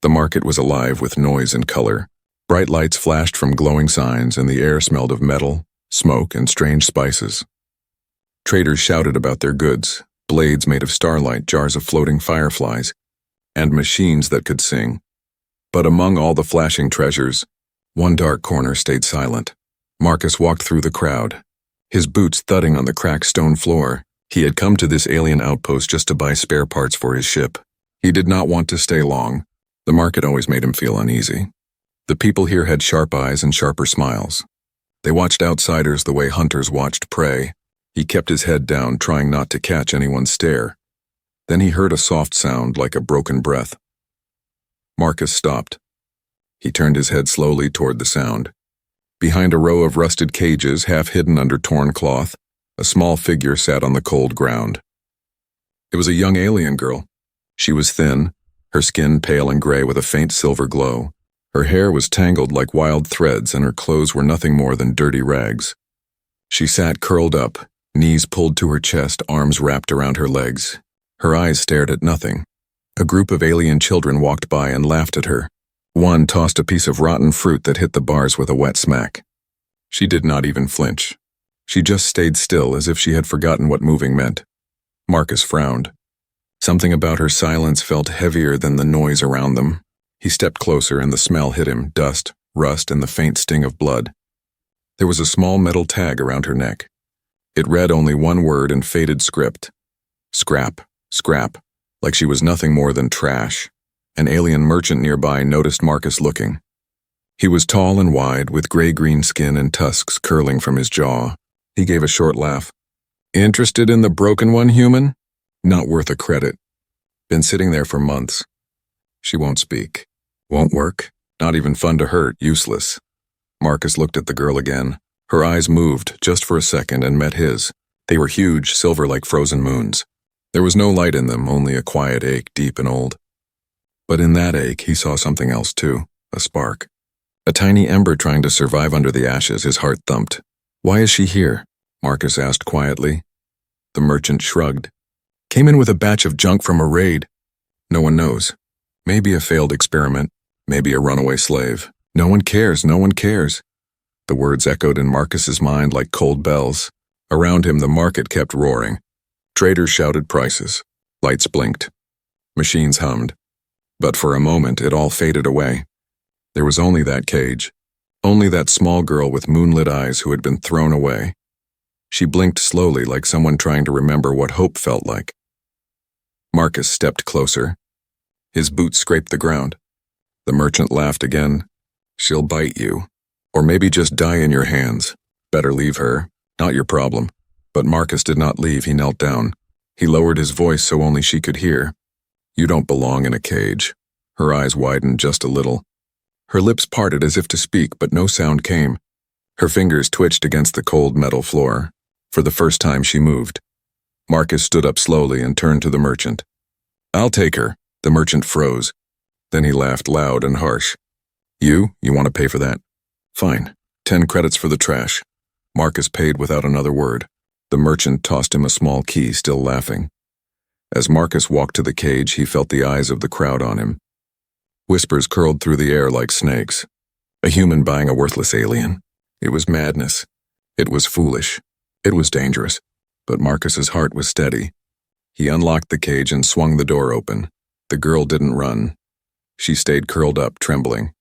The market was alive with noise and color. Bright lights flashed from glowing signs, and the air smelled of metal, smoke, and strange spices. Traders shouted about their goods, blades made of starlight, jars of floating fireflies, and machines that could sing. But among all the flashing treasures, one dark corner stayed silent. Marcus walked through the crowd, his boots thudding on the cracked stone floor. He had come to this alien outpost just to buy spare parts for his ship. He did not want to stay long. The market always made him feel uneasy. The people here had sharp eyes and sharper smiles. They watched outsiders the way hunters watched prey. He kept his head down, trying not to catch anyone's stare. Then he heard a soft sound like a broken breath. Marcus stopped. He turned his head slowly toward the sound. Behind a row of rusted cages, half hidden under torn cloth, a small figure sat on the cold ground. It was a young alien girl. She was thin, her skin pale and gray with a faint silver glow. Her hair was tangled like wild threads, and her clothes were nothing more than dirty rags. She sat curled up, knees pulled to her chest, arms wrapped around her legs. Her eyes stared at nothing. A group of alien children walked by and laughed at her. One tossed a piece of rotten fruit that hit the bars with a wet smack. She did not even flinch. She just stayed still, as if she had forgotten what moving meant. Marcus frowned. Something about her silence felt heavier than the noise around them. He stepped closer, and the smell hit him, dust, rust, and the faint sting of blood. There was a small metal tag around her neck. It read only one word in faded script. Scrap, scrap, like she was nothing more than trash. An alien merchant nearby noticed Marcus looking. He was tall and wide, with gray-green skin and tusks curling from his jaw. He gave a short laugh. Interested in the broken one, human? Not worth a credit. Been sitting there for months. She won't speak. Won't work. Not even fun to hurt, useless. Marcus looked at the girl again. Her eyes moved, just for a second, and met his. They were huge, silver like frozen moons. There was no light in them, only a quiet ache, deep and old. But in that ache, he saw something else too, a spark. A tiny ember trying to survive under the ashes. His heart thumped. Why is she here? Marcus asked quietly. The merchant shrugged. Came in with a batch of junk from a raid. No one knows. Maybe a failed experiment, maybe a runaway slave. No one cares, no one cares. The words echoed in Marcus's mind like cold bells. Around him, the market kept roaring. Traders shouted prices. Lights blinked. Machines hummed. But for a moment, it all faded away. There was only that cage. Only that small girl with moonlit eyes who had been thrown away. She blinked slowly, like someone trying to remember what hope felt like. Marcus stepped closer. His boots scraped the ground. The merchant laughed again. She'll bite you. Or maybe just die in your hands. Better leave her. Not your problem. But Marcus did not leave. He knelt down. He lowered his voice so only she could hear. You don't belong in a cage. Her eyes widened just a little. Her lips parted as if to speak, but no sound came. Her fingers twitched against the cold metal floor. For the first time she moved. Marcus stood up slowly and turned to the merchant. I'll take her. The merchant froze. Then he laughed loud and harsh. You want to pay for that? Fine. 10 credits for the trash. Marcus paid without another word. The merchant tossed him a small key, still laughing. As Marcus walked to the cage, he felt the eyes of the crowd on him. Whispers curled through the air like snakes. A human buying a worthless alien. It was madness. It was foolish. It was dangerous. But Marcus's heart was steady. He unlocked the cage and swung the door open. The girl didn't run. She stayed curled up, trembling.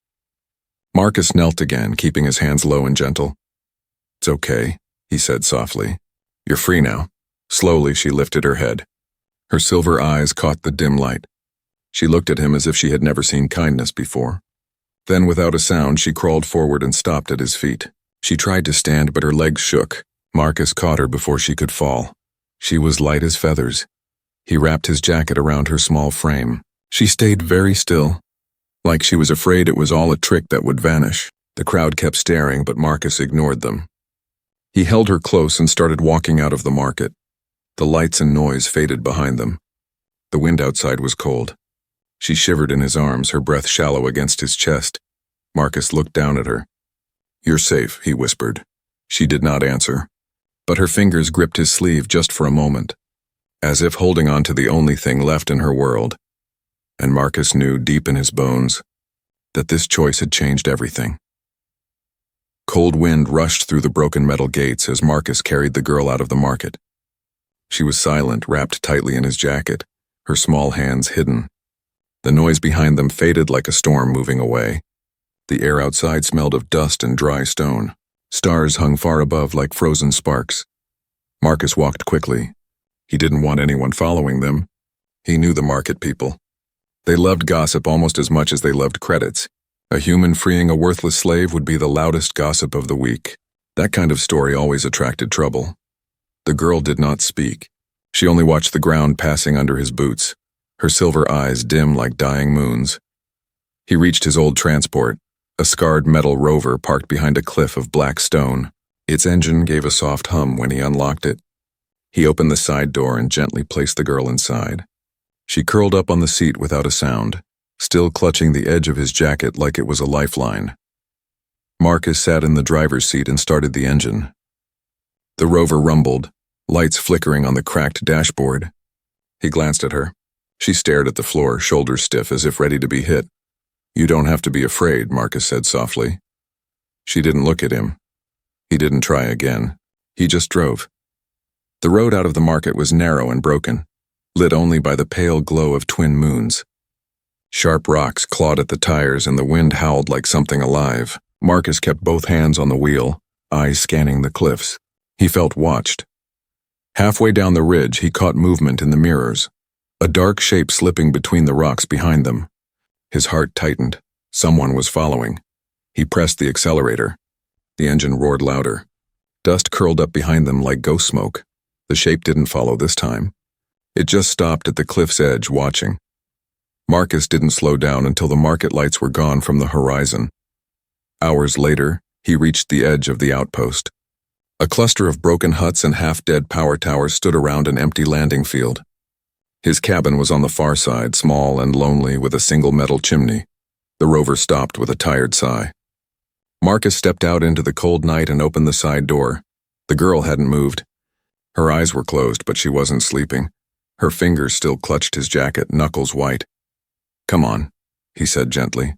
Marcus knelt again, keeping his hands low and gentle. It's okay, he said softly. You're free now. Slowly she lifted her head. Her silver eyes caught the dim light. She looked at him as if she had never seen kindness before. Then without a sound she crawled forward and stopped at his feet. She tried to stand, but her legs shook. Marcus caught her before she could fall. She was light as feathers. He wrapped his jacket around her small frame. She stayed very still, like she was afraid it was all a trick that would vanish. The crowd kept staring, but Marcus ignored them. He held her close and started walking out of the market. The lights and noise faded behind them. The wind outside was cold. She shivered in his arms, her breath shallow against his chest. Marcus looked down at her. You're safe, he whispered. She did not answer, but her fingers gripped his sleeve just for a moment, as if holding on to the only thing left in her world. and Marcus knew deep in his bones that this choice had changed everything. Cold wind rushed through the broken metal gates as Marcus carried the girl out of the market. She was silent, wrapped tightly in his jacket, her small hands hidden. The noise behind them faded like a storm moving away. The air outside smelled of dust and dry stone. Stars hung far above like frozen sparks. Marcus walked quickly. He didn't want anyone following them. He knew the market people. They loved gossip almost as much as they loved credits. A human freeing a worthless slave would be the loudest gossip of the week. That kind of story always attracted trouble. The girl did not speak. She only watched the ground passing under his boots, her silver eyes dim like dying moons. He reached his old transport, a scarred metal rover parked behind a cliff of black stone. Its engine gave a soft hum when he unlocked it. He opened the side door and gently placed the girl inside. She curled up on the seat without a sound, still clutching the edge of his jacket like it was a lifeline. Marcus sat in the driver's seat and started the engine. The rover rumbled, lights flickering on the cracked dashboard. He glanced at her. She stared at the floor, shoulders stiff as if ready to be hit. "You don't have to be afraid," Marcus said softly. She didn't look at him. He didn't try again. He just drove. The road out of the market was narrow and broken, lit only by the pale glow of twin moons. Sharp rocks clawed at the tires and the wind howled like something alive. Marcus kept both hands on the wheel, eyes scanning the cliffs. He felt watched. Halfway down the ridge, he caught movement in the mirrors, a dark shape slipping between the rocks behind them. His heart tightened. Someone was following. He pressed the accelerator. The engine roared louder. Dust curled up behind them like ghost smoke. The shape didn't follow this time. It just stopped at the cliff's edge, watching. Marcus didn't slow down until the market lights were gone from the horizon. Hours later, he reached the edge of the outpost. A cluster of broken huts and half-dead power towers stood around an empty landing field. His cabin was on the far side, small and lonely, with a single metal chimney. The rover stopped with a tired sigh. Marcus stepped out into the cold night and opened the side door. The girl hadn't moved. Her eyes were closed, but she wasn't sleeping. Her fingers still clutched his jacket, knuckles white. "Come on," he said gently.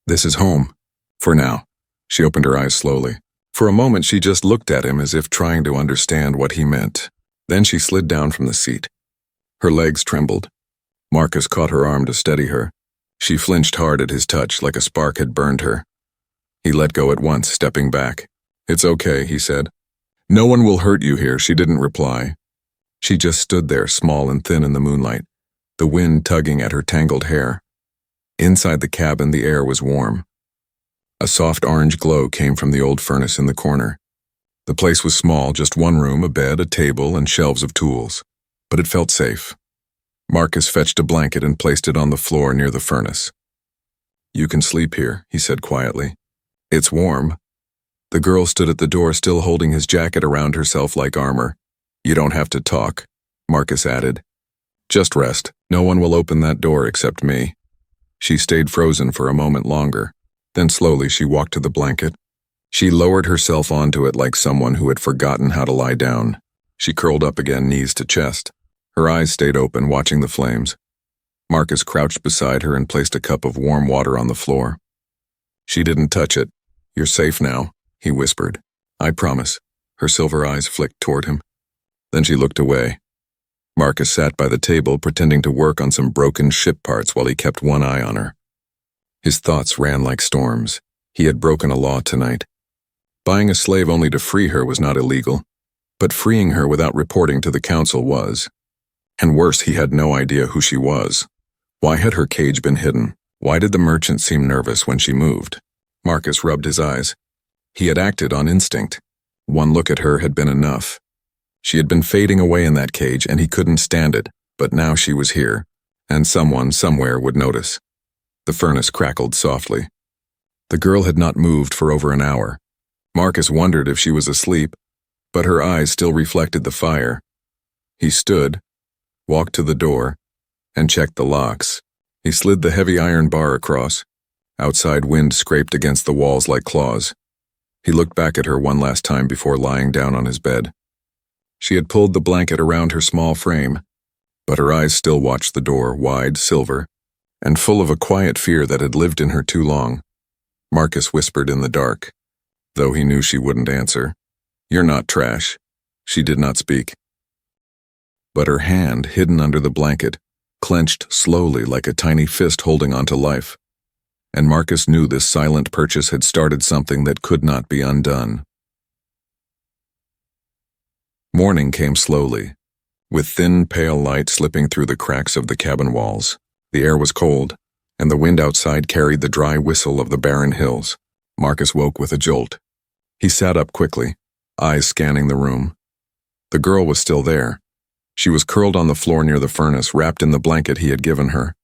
"This is home. For now." She opened her eyes slowly. For a moment she just looked at him as if trying to understand what he meant. Then she slid down from the seat. Her legs trembled. Marcus caught her arm to steady her. She flinched hard at his touch, like a spark had burned her. He let go at once, stepping back. "It's okay," he said. "No one will hurt you here," she didn't reply. She just stood there, small and thin in the moonlight, the wind tugging at her tangled hair. Inside the cabin, the air was warm. A soft orange glow came from the old furnace in the corner. The place was small, just one room, a bed, a table, and shelves of tools. But it felt safe. Marcus fetched a blanket and placed it on the floor near the furnace. "You can sleep here," he said quietly. "It's warm." The girl stood at the door, still holding his jacket around herself like armor. "You don't have to talk," Marcus added. "Just rest. No one will open that door except me." She stayed frozen for a moment longer. Then slowly she walked to the blanket. She lowered herself onto it like someone who had forgotten how to lie down. She curled up again, knees to chest. Her eyes stayed open, watching the flames. Marcus crouched beside her and placed a cup of warm water on the floor. She didn't touch it. "You're safe now," he whispered. "I promise." Her silver eyes flicked toward him. Then she looked away. Marcus sat by the table, pretending to work on some broken ship parts while he kept one eye on her. His thoughts ran like storms. He had broken a law tonight. Buying a slave only to free her was not illegal, but freeing her without reporting to the council was. And worse, he had no idea who she was. Why had her cage been hidden? Why did the merchant seem nervous when she moved? Marcus rubbed his eyes. He had acted on instinct. One look at her had been enough. She had been fading away in that cage, and he couldn't stand it, but now she was here, and someone somewhere would notice. The furnace crackled softly. The girl had not moved for over an hour. Marcus wondered if she was asleep, but her eyes still reflected the fire. He stood, walked to the door, and checked the locks. He slid the heavy iron bar across. Outside wind scraped against the walls like claws. He looked back at her one last time before lying down on his bed. She had pulled the blanket around her small frame, but her eyes still watched the door, wide, silver, and full of a quiet fear that had lived in her too long. Marcus whispered in the dark, though he knew she wouldn't answer. "You're not trash." She did not speak. But her hand, hidden under the blanket, clenched slowly like a tiny fist holding onto life. And Marcus knew this silent purchase had started something that could not be undone. Morning came slowly, with thin, pale light slipping through the cracks of the cabin walls. The air was cold, and the wind outside carried the dry whistle of the barren hills. Marcus woke with a jolt. He sat up quickly, eyes scanning the room. The girl was still there. She was curled on the floor near the furnace, wrapped in the blanket he had given her.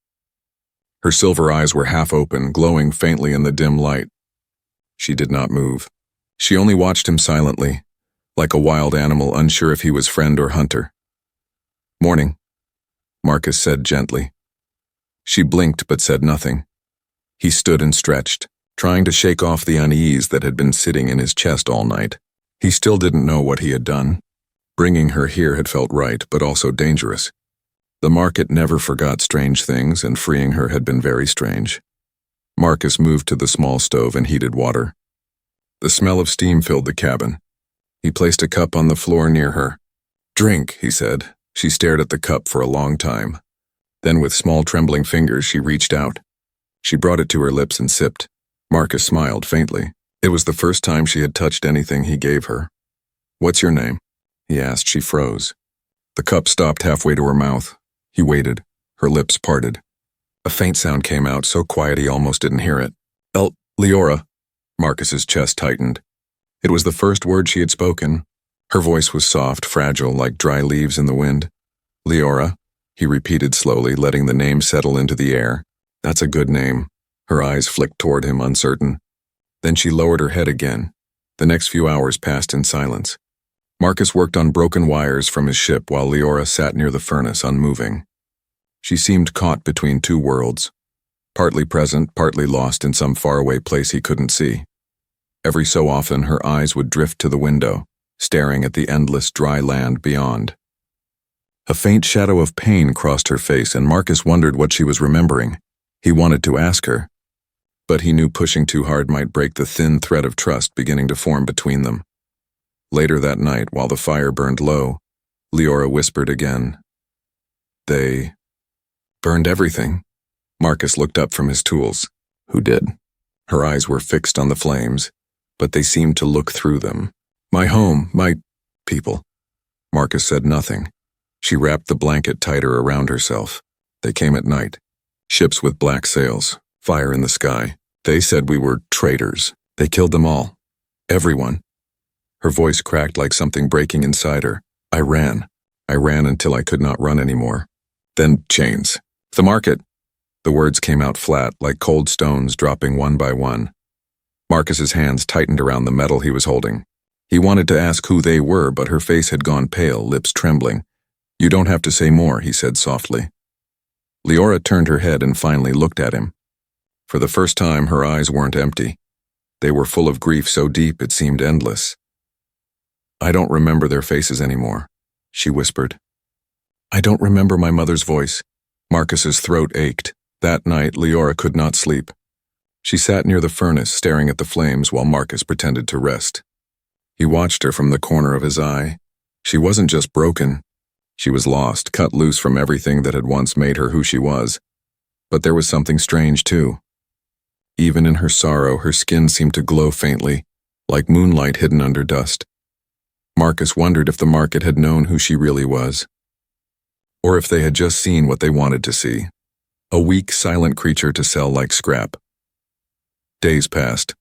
Her silver eyes were half open, glowing faintly in the dim light. She did not move. She only watched him silently, like a wild animal unsure if he was friend or hunter. "Morning," Marcus said gently. She blinked but said nothing. He stood and stretched, trying to shake off the unease that had been sitting in his chest all night. He still didn't know what he had done. Bringing her here had felt right, but also dangerous. The market never forgot strange things, and freeing her had been very strange. Marcus moved to the small stove and heated water. The smell of steam filled the cabin. He placed a cup on the floor near her. "Drink," he said. She stared at the cup for a long time. Then with small trembling fingers she reached out. She brought it to her lips and sipped. Marcus smiled faintly. It was the first time she had touched anything he gave her. "What's your name?" he asked. She froze. The cup stopped halfway to her mouth. He waited. Her lips parted. A faint sound came out, so quiet he almost didn't hear it. Leora." Marcus's chest tightened. It was the first word she had spoken. Her voice was soft, fragile, like dry leaves in the wind. "Leora," he repeated slowly, letting the name settle into the air. "That's a good name." Her eyes flicked toward him, uncertain. Then she lowered her head again. The next few hours passed in silence. Marcus worked on broken wires from his ship while Leora sat near the furnace, unmoving. She seemed caught between two worlds, partly present, partly lost in some faraway place he couldn't see. Every so often her eyes would drift to the window, staring at the endless dry land beyond. A faint shadow of pain crossed her face, and Marcus wondered what she was remembering. He wanted to ask her, but he knew pushing too hard might break the thin thread of trust beginning to form between them. Later that night, while the fire burned low, Leora whispered again. "They burned everything." Marcus looked up from his tools. "Who did?" Her eyes were fixed on the flames, but they seemed to look through them. "My home, my people." Marcus said nothing. She wrapped the blanket tighter around herself. "They came at night. Ships with black sails, fire in the sky. They said we were traitors. They killed them all. Everyone." Her voice cracked like something breaking inside her. I ran until I could not run anymore. Then chains. "The market." The words came out flat, like cold stones dropping one by one. Marcus's hands tightened around the metal he was holding. He wanted to ask who they were, but her face had gone pale, lips trembling. "You don't have to say more," he said softly. Leora turned her head and finally looked at him. For the first time, her eyes weren't empty. They were full of grief so deep it seemed endless. "I don't remember their faces anymore," she whispered. "I don't remember my mother's voice." Marcus's throat ached. That night, Leora could not sleep. She sat near the furnace, staring at the flames while Marcus pretended to rest. He watched her from the corner of his eye. She wasn't just broken. She was lost, cut loose from everything that had once made her who she was. But there was something strange, too. Even in her sorrow, her skin seemed to glow faintly, like moonlight hidden under dust. Marcus wondered if the market had known who she really was, or if they had just seen what they wanted to see. A weak, silent creature to sell like scrap. Days passed.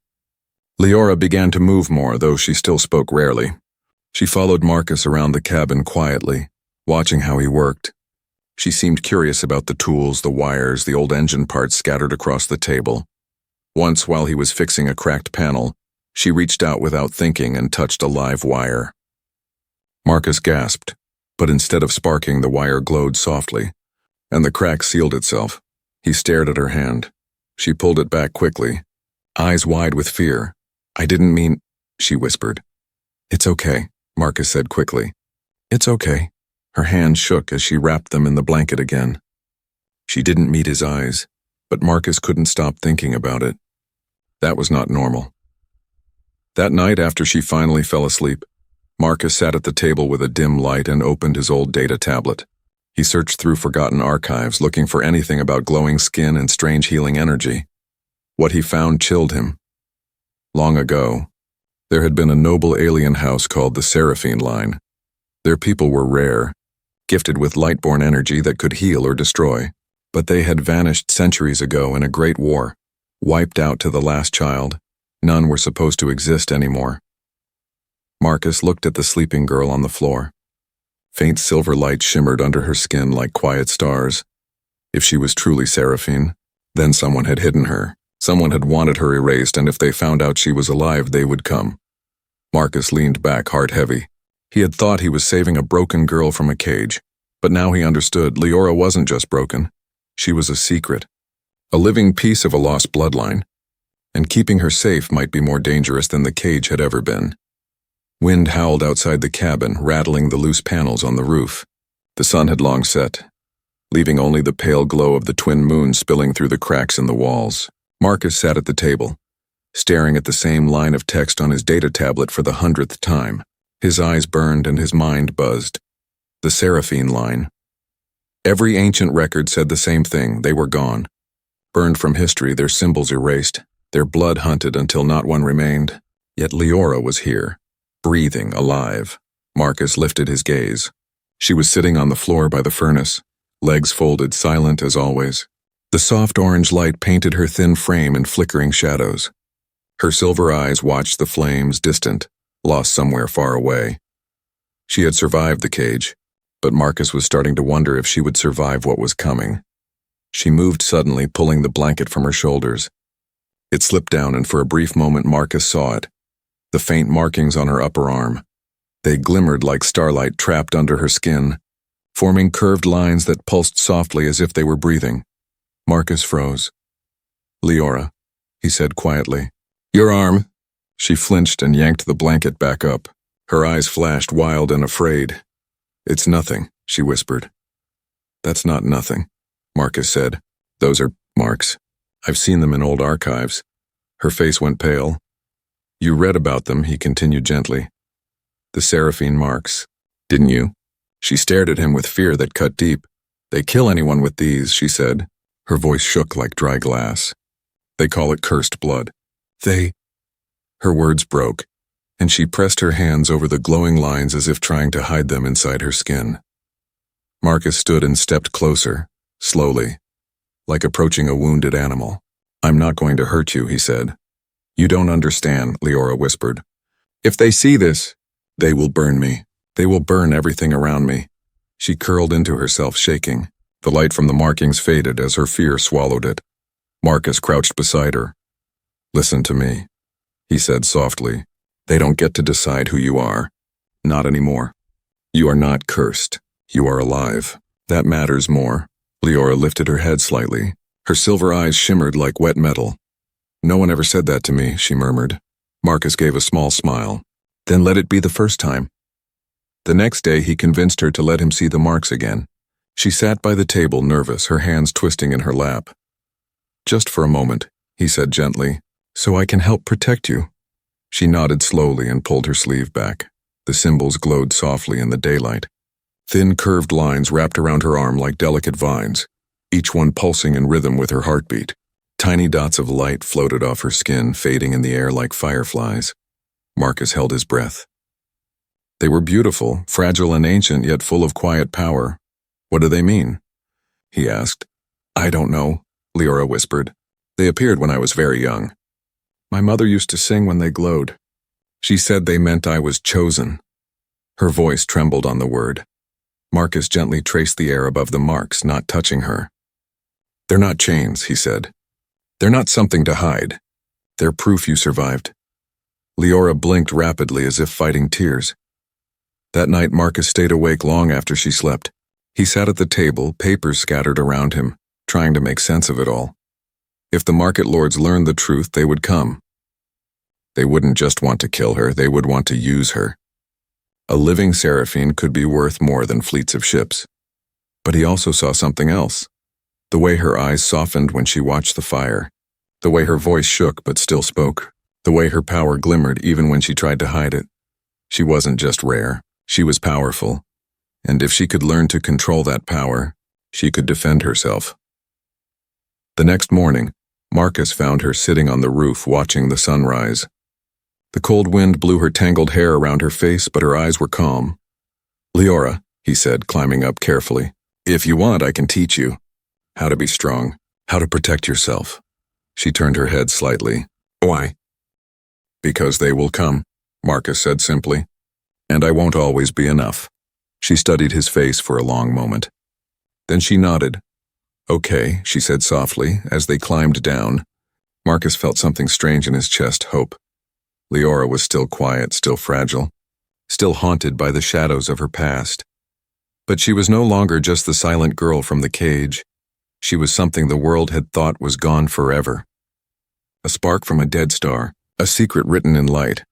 Leora began to move more, though she still spoke rarely. She followed Marcus around the cabin quietly, watching how he worked. She seemed curious about the tools, the wires, the old engine parts scattered across the table. Once, while he was fixing a cracked panel, she reached out without thinking and touched a live wire. Marcus gasped, but instead of sparking, the wire glowed softly, and the crack sealed itself. He stared at her hand. She pulled it back quickly, eyes wide with fear. "I didn't mean," she whispered. "It's okay," Marcus said quickly. "It's okay." Her hands shook as she wrapped them in the blanket again. She didn't meet his eyes. But Marcus couldn't stop thinking about it. That was not normal. That night, after she finally fell asleep, Marcus sat at the table with a dim light and opened his old data tablet. He searched through forgotten archives, looking for anything about glowing skin and strange healing energy. What he found chilled him. Long ago, there had been a noble alien house called the Seraphine line. Their people were rare, gifted with light-born energy that could heal or destroy, but they had vanished centuries ago in a great war, wiped out to the last child. None were supposed to exist anymore. Marcus looked at the sleeping girl on the floor. Faint silver light shimmered under her skin like quiet stars. If she was truly Seraphine, then someone had hidden her. Someone had wanted her erased, and if they found out she was alive, they would come. Marcus leaned back, heart heavy. He had thought he was saving a broken girl from a cage, but now he understood Leora wasn't just broken. She was a secret, a living piece of a lost bloodline, and keeping her safe might be more dangerous than the cage had ever been. Wind howled outside the cabin, rattling the loose panels on the roof. The sun had long set, leaving only the pale glow of the twin moons spilling through the cracks in the walls. Marcus sat at the table, staring at the same line of text on his data tablet for the 100th time. His eyes burned and his mind buzzed. The Seraphine line. Every ancient record said the same thing. They were gone. Burned from history, their symbols erased, their blood hunted until not one remained. Yet Leora was here, breathing, alive. Marcus lifted his gaze. She was sitting on the floor by the furnace, legs folded, silent as always. The soft orange light painted her thin frame in flickering shadows. Her silver eyes watched the flames, distant, lost somewhere far away. She had survived the cage, but Marcus was starting to wonder if she would survive what was coming. She moved suddenly, pulling the blanket from her shoulders. It slipped down, and for a brief moment Marcus saw it. The faint markings on her upper arm. They glimmered like starlight trapped under her skin, forming curved lines that pulsed softly as if they were breathing. Marcus froze. "Leora," he said quietly. "Your arm." She flinched and yanked the blanket back up. Her eyes flashed wild and afraid. "It's nothing," she whispered. "That's not nothing," Marcus said. "Those are marks. I've seen them in old archives." Her face went pale. "You read about them," he continued gently. "The Seraphine marks, didn't you?" She stared at him with fear that cut deep. "They kill anyone with these," she said. Her voice shook like dry glass. "They call it cursed blood. They—" Her words broke, and she pressed her hands over the glowing lines as if trying to hide them inside her skin. Marcus stood and stepped closer, slowly, like approaching a wounded animal. "I'm not going to hurt you," he said. "You don't understand," Leora whispered. "If they see this, they will burn me. They will burn everything around me." She curled into herself, shaking. The light from the markings faded as her fear swallowed it. Marcus crouched beside her. "Listen to me," he said softly. "They don't get to decide who you are. Not anymore. You are not cursed. You are alive. That matters more." Leora lifted her head slightly. Her silver eyes shimmered like wet metal. "No one ever said that to me," she murmured. Marcus gave a small smile. "Then let it be the first time." The next day he convinced her to let him see the marks again. She sat by the table, nervous, her hands twisting in her lap. "Just for a moment," he said gently, "so I can help protect you." She nodded slowly and pulled her sleeve back. The symbols glowed softly in the daylight. Thin curved lines wrapped around her arm like delicate vines, each one pulsing in rhythm with her heartbeat. Tiny dots of light floated off her skin, fading in the air like fireflies. Marcus held his breath. They were beautiful, fragile and ancient, yet full of quiet power. "What do they mean?" he asked. "I don't know," Leora whispered. "They appeared when I was very young. My mother used to sing when they glowed. She said they meant I was chosen." Her voice trembled on the word. Marcus gently traced the air above the marks, not touching her. "They're not chains," he said. "They're not something to hide. They're proof you survived." Leora blinked rapidly as if fighting tears. That night Marcus stayed awake long after she slept. He sat at the table, papers scattered around him, trying to make sense of it all. If the market lords learned the truth, they would come. They wouldn't just want to kill her, they would want to use her. A living Seraphine could be worth more than fleets of ships. But he also saw something else. The way her eyes softened when she watched the fire. The way her voice shook but still spoke. The way her power glimmered even when she tried to hide it. She wasn't just rare, she was powerful. And if she could learn to control that power, she could defend herself. The next morning, Marcus found her sitting on the roof watching the sunrise. The cold wind blew her tangled hair around her face, but her eyes were calm. "Leora," he said, climbing up carefully, "if you want, I can teach you how to be strong, how to protect yourself." She turned her head slightly. "Why?" "Because they will come," Marcus said simply. "And I won't always be enough." She studied his face for a long moment. Then she nodded. "Okay," she said softly, as they climbed down. Marcus felt something strange in his chest, hope. Leora was still quiet, still fragile, still haunted by the shadows of her past. But she was no longer just the silent girl from the cage. She was something the world had thought was gone forever. A spark from a dead star, a secret written in light,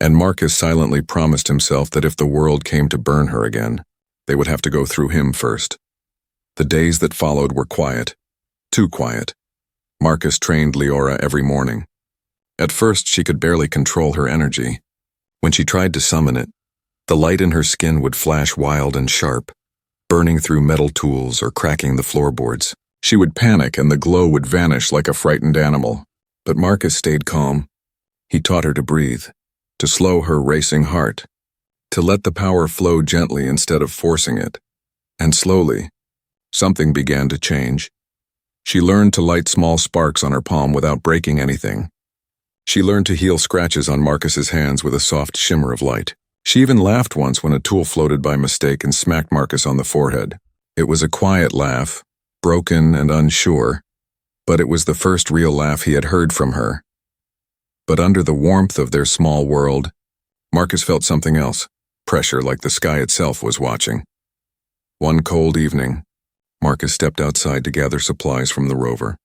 and Marcus silently promised himself that if the world came to burn her again, they would have to go through him first. The days that followed were quiet, too quiet. Marcus trained Leora every morning. At first, she could barely control her energy. When she tried to summon it, the light in her skin would flash wild and sharp, burning through metal tools or cracking the floorboards. She would panic and the glow would vanish like a frightened animal. But Marcus stayed calm. He taught her to breathe, to slow her racing heart, to let the power flow gently instead of forcing it. And slowly, something began to change. She learned to light small sparks on her palm without breaking anything. She learned to heal scratches on Marcus's hands with a soft shimmer of light. She even laughed once when a tool floated by mistake and smacked Marcus on the forehead. It was a quiet laugh, broken and unsure, but it was the first real laugh he had heard from her. But under the warmth of their small world, Marcus felt something else, pressure like the sky itself was watching. One cold evening, Marcus stepped outside to gather supplies from the rover.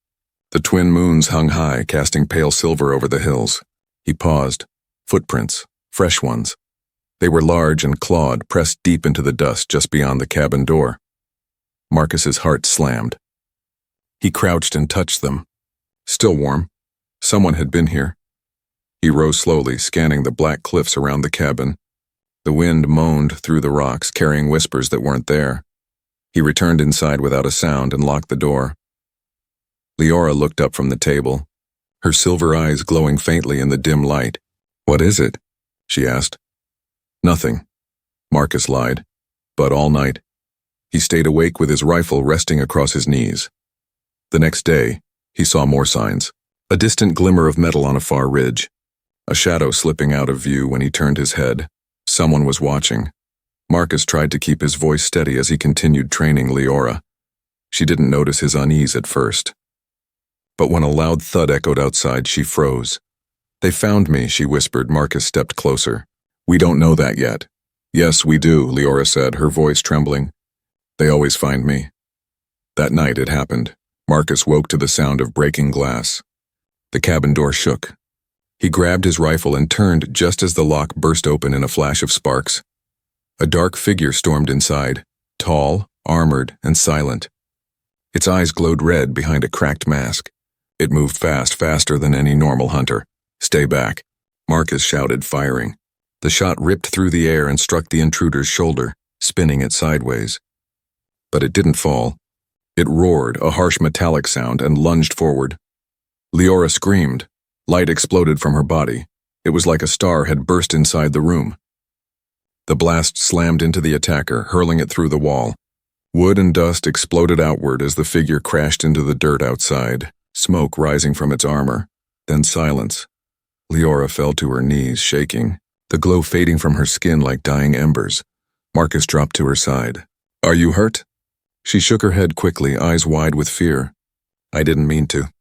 The twin moons hung high, casting pale silver over the hills. He paused. Footprints, fresh ones. They were large and clawed, pressed deep into the dust just beyond the cabin door. Marcus's heart slammed. He crouched and touched them. Still warm. Someone had been here. He rose slowly, scanning the black cliffs around the cabin. The wind moaned through the rocks, carrying whispers that weren't there. He returned inside without a sound and locked the door. Leora looked up from the table, her silver eyes glowing faintly in the dim light. "What is it?" she asked. "Nothing," Marcus lied. But all night, he stayed awake with his rifle resting across his knees. The next day, he saw more signs. A distant glimmer of metal on a far ridge. A shadow slipping out of view when he turned his head. Someone was watching. Marcus tried to keep his voice steady as he continued training Leora. She didn't notice his unease at first. But when a loud thud echoed outside, she froze. "They found me," she whispered. Marcus stepped closer. "We don't know that yet." "Yes, we do," Leora said, her voice trembling. "They always find me." That night it happened. Marcus woke to the sound of breaking glass. The cabin door shook. He grabbed his rifle and turned just as the lock burst open in a flash of sparks. A dark figure stormed inside, tall, armored, and silent. Its eyes glowed red behind a cracked mask. It moved fast, faster than any normal hunter. "Stay back," Marcus shouted, firing. The shot ripped through the air and struck the intruder's shoulder, spinning it sideways. But it didn't fall. It roared, a harsh metallic sound, and lunged forward. Leora screamed. Light exploded from her body. It was like a star had burst inside the room. The blast slammed into the attacker, hurling it through the wall. Wood and dust exploded outward as the figure crashed into the dirt outside, smoke rising from its armor. Then silence. Leora fell to her knees, shaking, the glow fading from her skin like dying embers. Marcus dropped to her side. "Are you hurt?" She shook her head quickly, eyes wide with fear. "I didn't mean to.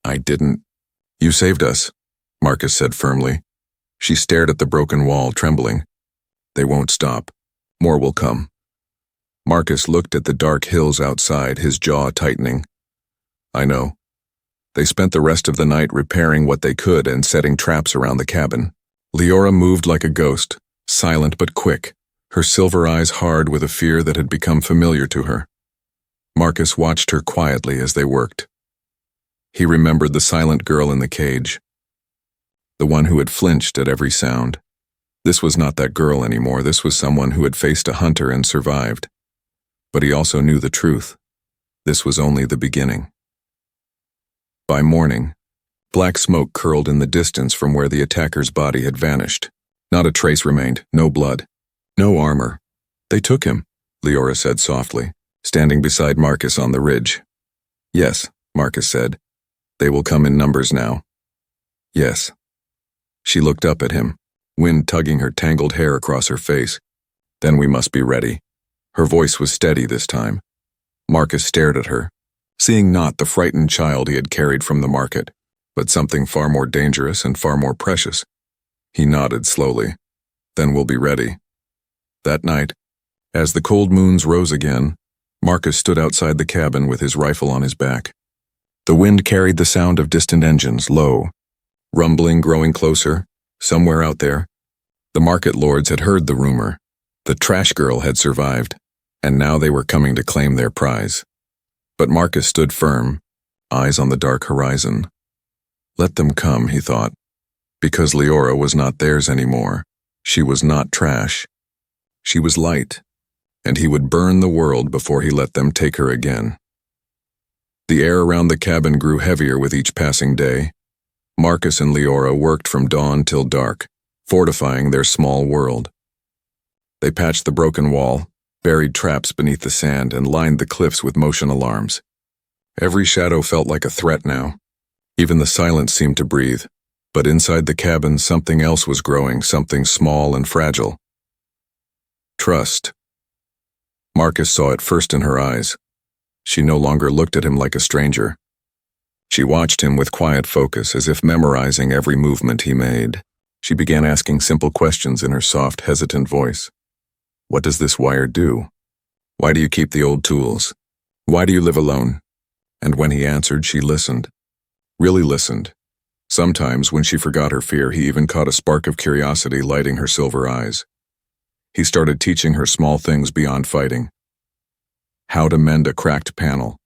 I didn't." "You saved us," Marcus said firmly. She stared at the broken wall, trembling. "They won't stop. More will come." Marcus looked at the dark hills outside, his jaw tightening. "I know. They spent the rest of the night repairing what they could and setting traps around the cabin." Leora moved like a ghost, silent but quick, her silver eyes hard with a fear that had become familiar to her. Marcus watched her quietly as they worked. He remembered the silent girl in the cage, the one who had flinched at every sound. This was not that girl anymore. This was someone who had faced a hunter and survived. But he also knew the truth. This was only the beginning. By morning, black smoke curled in the distance from where the attacker's body had vanished. Not a trace remained, no blood, no armor. They took him, Leora said softly, standing beside Marcus on the ridge. Yes, Marcus said. They will come in numbers now. Yes. She looked up at him, wind tugging her tangled hair across her face. Then we must be ready. Her voice was steady this time. Marcus stared at her, seeing not the frightened child he had carried from the market, but something far more dangerous and far more precious. He nodded slowly. Then we'll be ready. That night, as the cold moons rose again, Marcus stood outside the cabin with his rifle on his back. The wind carried the sound of distant engines, low, rumbling, growing closer. Somewhere out there, the market lords had heard the rumor. The trash girl had survived, and now they were coming to claim their prize. But Marcus stood firm, eyes on the dark horizon. Let them come, he thought, because Leora was not theirs anymore. She was not trash. She was light, and he would burn the world before he let them take her again. The air around the cabin grew heavier with each passing day. Marcus and Leora worked from dawn till dark, fortifying their small world. They patched the broken wall, buried traps beneath the sand, and lined the cliffs with motion alarms. Every shadow felt like a threat now. Even the silence seemed to breathe. But inside the cabin, something else was growing, something small and fragile. Trust. Marcus saw it first in her eyes. She no longer looked at him like a stranger. She watched him with quiet focus, as if memorizing every movement he made. She began asking simple questions in her soft, hesitant voice. What does this wire do? Why do you keep the old tools? Why do you live alone? And when he answered, she listened. Really listened. Sometimes, when she forgot her fear, he even caught a spark of curiosity lighting her silver eyes. He started teaching her small things beyond fighting. How to mend a cracked panel.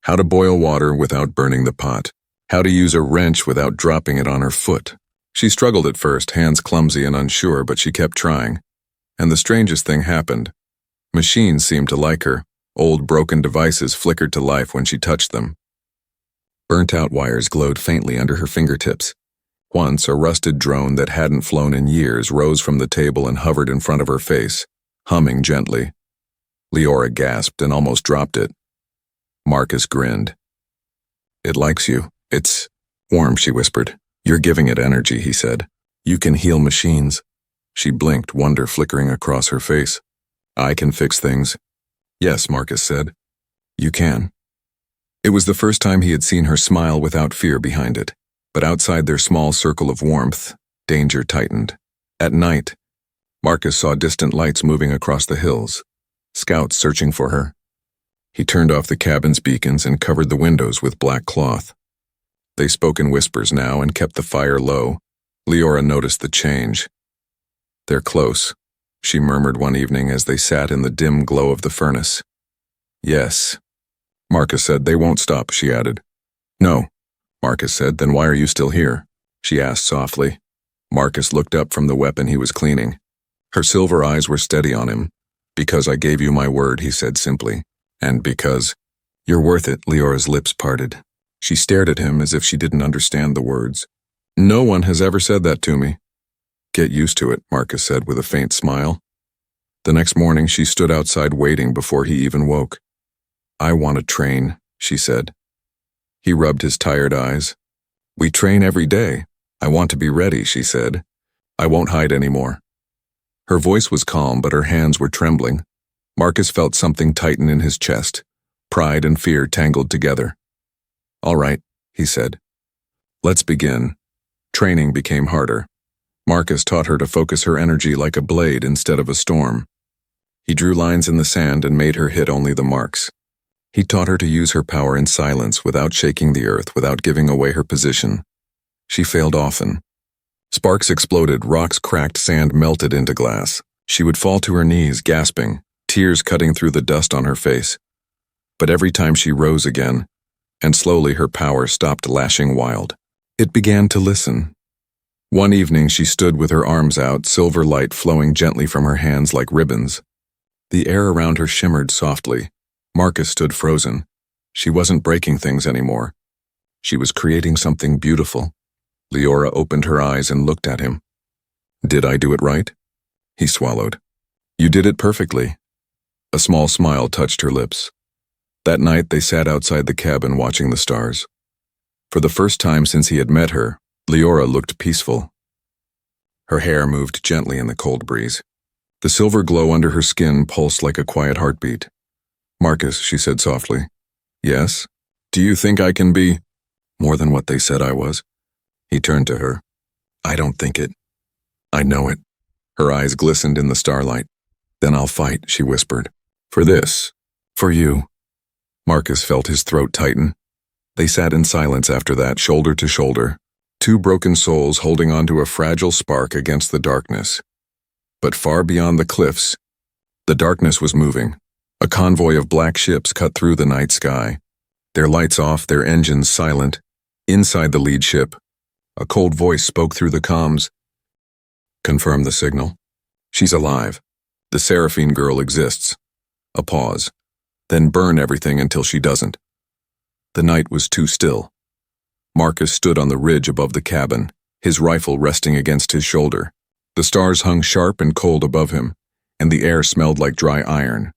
How to boil water without burning the pot. How to use a wrench without dropping it on her foot. She struggled at first, hands clumsy and unsure, but she kept trying. And the strangest thing happened. Machines seemed to like her. Old broken devices flickered to life when she touched them. Burnt-out wires glowed faintly under her fingertips. Once, a rusted drone that hadn't flown in years rose from the table and hovered in front of her face, humming gently. Leora gasped and almost dropped it. Marcus grinned. It likes you. It's warm, she whispered. You're giving it energy, he said. You can heal machines. She blinked, wonder flickering across her face. I can fix things. Yes, Marcus said. You can. It was the first time he had seen her smile without fear behind it. But outside their small circle of warmth, danger tightened. At night, Marcus saw distant lights moving across the hills, scouts searching for her. He turned off the cabin's beacons and covered the windows with black cloth. They spoke in whispers now and kept the fire low. Leora noticed the change. They're close, she murmured one evening as they sat in the dim glow of the furnace. Yes, Marcus said. They won't stop, she added. No, Marcus said. Then why are you still here? She asked softly. Marcus looked up from the weapon he was cleaning. Her silver eyes were steady on him. Because I gave you my word, he said simply. And because you're worth it, Leora's lips parted. She stared at him as if she didn't understand the words. No one has ever said that to me. Get used to it, Marcus said with a faint smile. The next morning she stood outside waiting before he even woke. I want to train, she said. He rubbed his tired eyes. We train every day. I want to be ready, she said. I won't hide anymore. Her voice was calm, but her hands were trembling. Marcus felt something tighten in his chest. Pride and fear tangled together. All right, he said. Let's begin. Training became harder. Marcus taught her to focus her energy like a blade instead of a storm. He drew lines in the sand and made her hit only the marks. He taught her to use her power in silence without shaking the earth, without giving away her position. She failed often. Sparks exploded, rocks cracked, sand melted into glass. She would fall to her knees, gasping, tears cutting through the dust on her face. But every time she rose again, and slowly her power stopped lashing wild. It began to listen. One evening she stood with her arms out, silver light flowing gently from her hands like ribbons. The air around her shimmered softly. Marcus stood frozen. She wasn't breaking things anymore. She was creating something beautiful. Leora opened her eyes and looked at him. "Did I do it right?" He swallowed. "You did it perfectly." A small smile touched her lips. That night they sat outside the cabin watching the stars. For the first time since he had met her, Leora looked peaceful. Her hair moved gently in the cold breeze. The silver glow under her skin pulsed like a quiet heartbeat. "Marcus," she said softly. "Yes? Do you think I can be more than what they said I was?" He turned to her. "I don't think it. I know it." Her eyes glistened in the starlight. "Then I'll fight," she whispered. "For this. For you." Marcus felt his throat tighten. They sat in silence after that, shoulder to shoulder, two broken souls holding onto a fragile spark against the darkness. But far beyond the cliffs, the darkness was moving. A convoy of black ships cut through the night sky, their lights off, their engines silent. Inside the lead ship, a cold voice spoke through the comms. "Confirm the signal. She's alive. The Seraphine girl exists." A pause. "Then burn everything until she doesn't." The night was too still. Marcus stood on the ridge above the cabin, his rifle resting against his shoulder. The stars hung sharp and cold above him, and the air smelled like dry iron.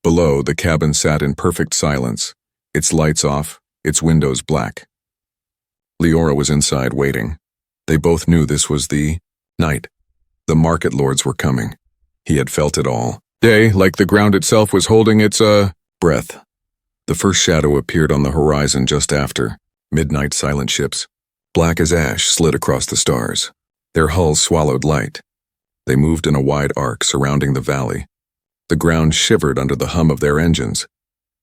Below, the cabin sat in perfect silence, its lights off, its windows black. Leora was inside waiting. They both knew this was the night. The market lords were coming. He had felt it all. Day, like the ground itself was holding its, breath. The first shadow appeared on the horizon just after. Midnight silent ships, black as ash, slid across the stars. Their hulls swallowed light. They moved in a wide arc surrounding the valley. The ground shivered under the hum of their engines.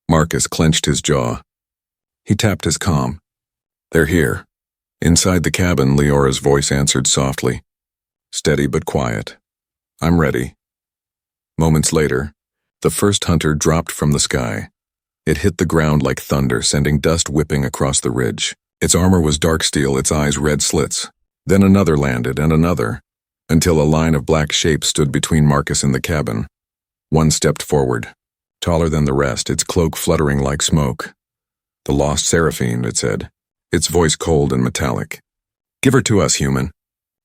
Marcus clenched his jaw. He tapped his comm. "They're here." Inside the cabin, Leora's voice answered softly, steady but quiet. "I'm ready." Moments later, the first hunter dropped from the sky. It hit the ground like thunder, sending dust whipping across the ridge. Its armor was dark steel, its eyes red slits. Then another landed, and another, until a line of black shapes stood between Marcus and the cabin. One stepped forward, taller than the rest, its cloak fluttering like smoke. "The lost Seraphine," it said, its voice cold and metallic. "Give her to us, human.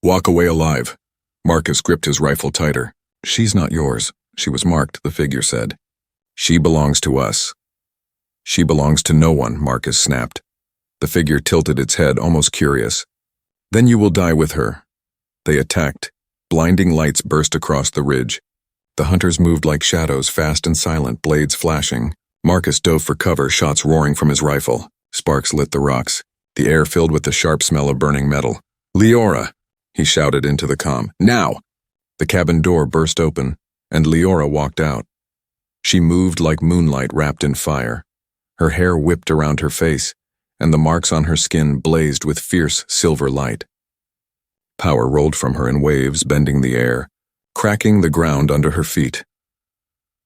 Walk away alive." Marcus gripped his rifle tighter. "She's not yours. She was marked," the figure said. "She belongs to us." "She belongs to no one," Marcus snapped. The figure tilted its head, almost curious. "Then you will die with her." They attacked. Blinding lights burst across the ridge. The hunters moved like shadows, fast and silent, blades flashing. Marcus dove for cover, shots roaring from his rifle. Sparks lit the rocks, the air filled with the sharp smell of burning metal. "Leora!" he shouted into the comm. "Now!" The cabin door burst open, and Leora walked out. She moved like moonlight wrapped in fire. Her hair whipped around her face, and the marks on her skin blazed with fierce silver light. Power rolled from her in waves, bending the air, cracking the ground under her feet.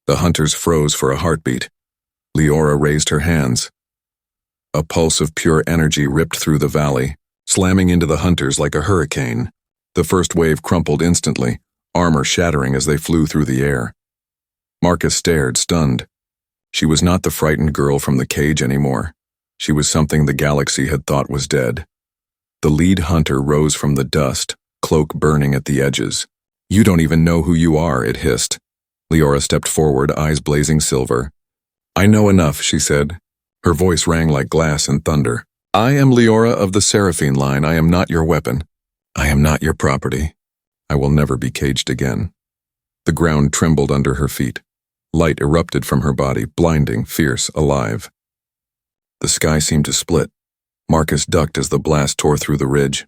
The hunters froze for a heartbeat. Leora raised her hands. A pulse of pure energy ripped through the valley, slamming into the hunters like a hurricane. The first wave crumpled instantly, armor shattering as they flew through the air. Marcus stared, stunned. She was not the frightened girl from the cage anymore. She was something the galaxy had thought was dead. The lead hunter rose from the dust, cloak burning at the edges. "You don't even know who you are," it hissed. Leora stepped forward, eyes blazing silver. "I know enough," she said. Her voice rang like glass and thunder. "I am Leora of the Seraphine line. I am not your weapon. I am not your property. I will never be caged again." The ground trembled under her feet. Light erupted from her body, blinding, fierce, alive. The sky seemed to split. Marcus ducked as the blast tore through the ridge.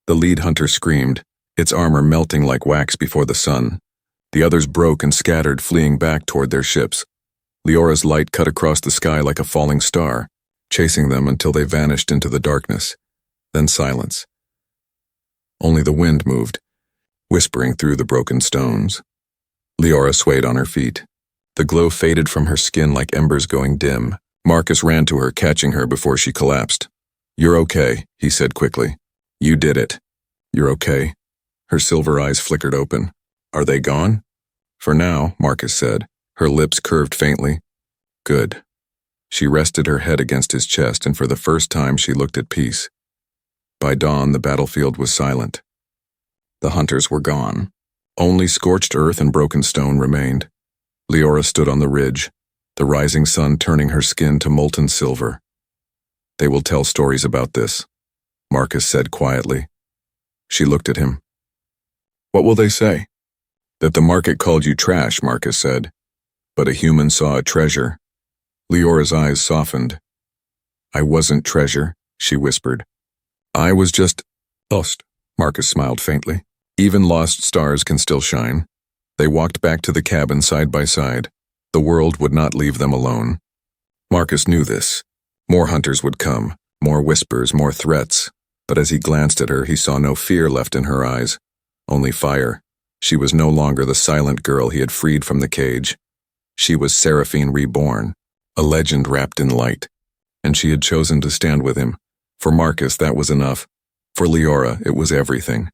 The lead hunter screamed, its armor melting like wax before the sun. The others broke and scattered, fleeing back toward their ships. Leora's light cut across the sky like a falling star, chasing them until they vanished into the darkness. Then silence. Only the wind moved, whispering through the broken stones. Leora swayed on her feet. The glow faded from her skin like embers going dim. Marcus ran to her, catching her before she collapsed. "You're okay," he said quickly. "You did it. You're okay." Her silver eyes flickered open. "Are they gone?" "For now," Marcus said, her lips curved faintly. "Good." She rested her head against his chest, and for the first time she looked at peace. By dawn, the battlefield was silent. The hunters were gone. Only scorched earth and broken stone remained. Leora stood on the ridge, the rising sun turning her skin to molten silver. "They will tell stories about this," Marcus said quietly. She looked at him. "What will they say?" "That the market called you trash," Marcus said. "But a human saw a treasure." Leora's eyes softened. "I wasn't treasure," she whispered. "I was just lost," Marcus smiled faintly. "Even lost stars can still shine." They walked back to the cabin side by side. The world would not leave them alone. Marcus knew this. More hunters would come, more whispers, more threats. But as he glanced at her, he saw no fear left in her eyes, only fire. She was no longer the silent girl he had freed from the cage. She was Seraphine reborn, a legend wrapped in light. And she had chosen to stand with him. For Marcus, that was enough. For Leora, it was everything.